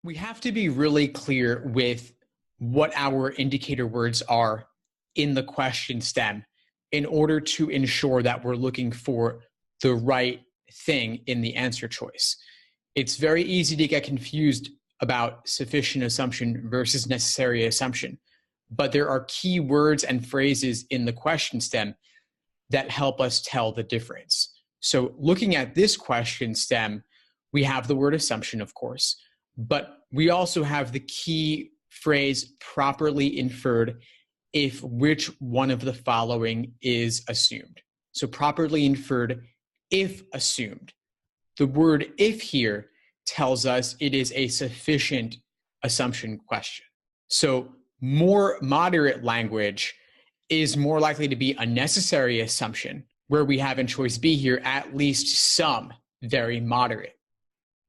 We have to be really clear with what our indicator words are in the question stem in order to ensure that we're looking for the right thing in the answer choice. It's very easy to get confused about sufficient assumption versus necessary assumption, but there are key words and phrases in the question stem that help us tell the difference. So looking at this question stem, we have the word assumption, of course, but we also have the key phrase properly inferred if which one of the following is assumed. So properly inferred if assumed. The word if here tells us it is a sufficient assumption question. So more moderate language is more likely to be a necessary assumption, where we have in choice B here at least some very moderate.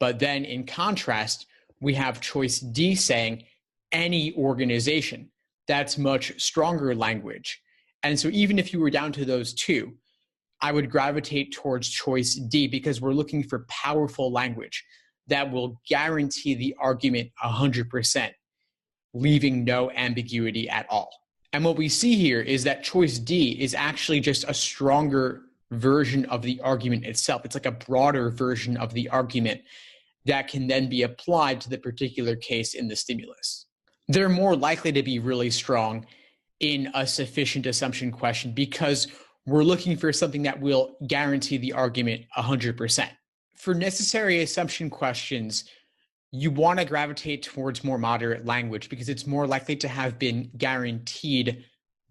But then in contrast, we have choice D saying any organization. That's much stronger language. And so even if you were down to those two, I would gravitate towards choice D because we're looking for powerful language that will guarantee the argument 100%, leaving no ambiguity at all. And what we see here is that choice D is actually just a stronger version of the argument itself. It's like a broader version of the argument that can then be applied to the particular case in the stimulus. They're more likely to be really strong in a sufficient assumption question because we're looking for something that will guarantee the argument 100%. For necessary assumption questions, you want to gravitate towards more moderate language because it's more likely to have been guaranteed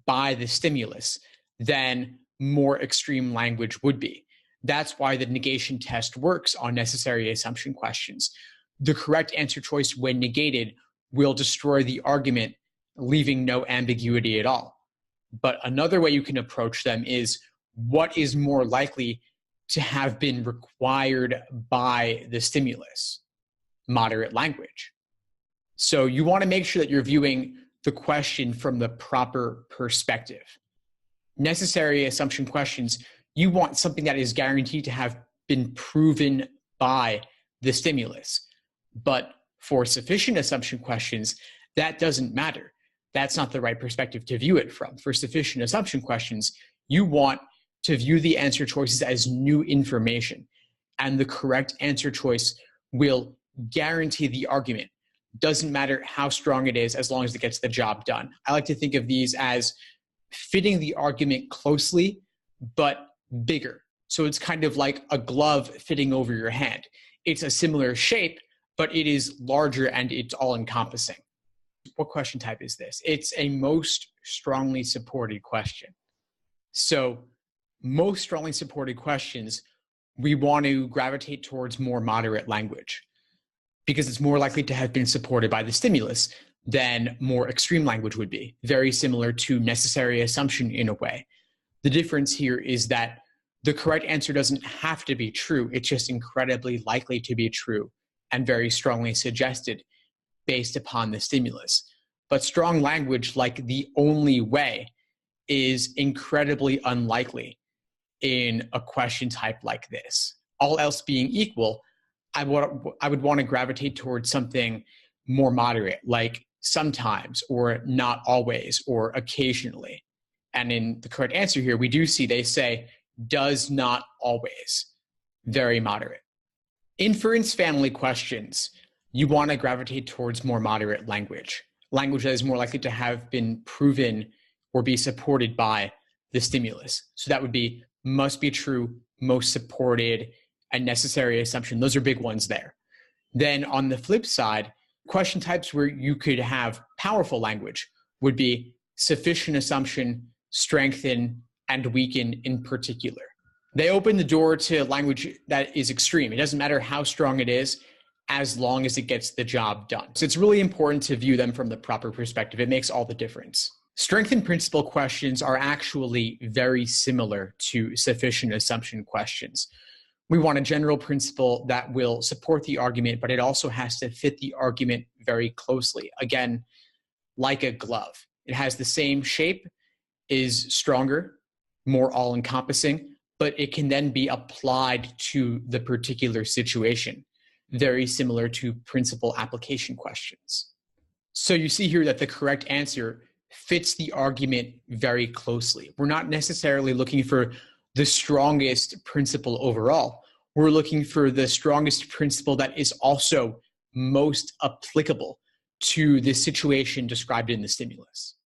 by the stimulus than more extreme language would be. That's why the negation test works on necessary assumption questions. The correct answer choice when negated will destroy the argument, leaving no ambiguity at all. But another way you can approach them is what is more likely to have been required by the stimulus? Moderate language. So you want to make sure that you're viewing the question from the proper perspective. Necessary assumption questions, you want something that is guaranteed to have been proven by the stimulus. But for sufficient assumption questions, that doesn't matter. That's not the right perspective to view it from. For sufficient assumption questions, you want to view the answer choices as new information, and the correct answer choice will guarantee the argument. Doesn't matter how strong it is as long as it gets the job done. I like to think of these as fitting the argument closely, but bigger. So it's kind of like a glove fitting over your hand. It's a similar shape, but it is larger and it's all encompassing. What question type is this? It's a most strongly supported question. So most strongly supported questions, we want to gravitate towards more moderate language because it's more likely to have been supported by the stimulus than more extreme language would be. Very similar to necessary assumption in a way. The difference here is that the correct answer doesn't have to be true. It's just incredibly likely to be true and very strongly suggested based upon the stimulus. But strong language, like the only way, is incredibly unlikely in a question type like this. All else being equal, I would want to gravitate towards something more moderate, like sometimes or not always or occasionally. And in the correct answer here, we do see they say does not always. Very moderate. Inference family questions, you want to gravitate towards more moderate language. Language that is more likely to have been proven or be supported by the stimulus. So that would be must be true, most supported, and necessary assumption. Those are big ones there. Then on the flip side, question types where you could have powerful language would be sufficient assumption, strengthen, and weaken in particular. They open the door to language that is extreme. It doesn't matter how strong it is, as long as it gets the job done. So it's really important to view them from the proper perspective. It makes all the difference. Strength and principle questions are actually very similar to sufficient assumption questions. We want a general principle that will support the argument, but it also has to fit the argument very closely. Again, like a glove. It has the same shape, is stronger, more all-encompassing, but it can then be applied to the particular situation. very similar to principal application questions. So you see here that the correct answer fits the argument very closely. We're not necessarily looking for the strongest principle overall. We're looking for the strongest principle that is also most applicable to the situation described in the stimulus.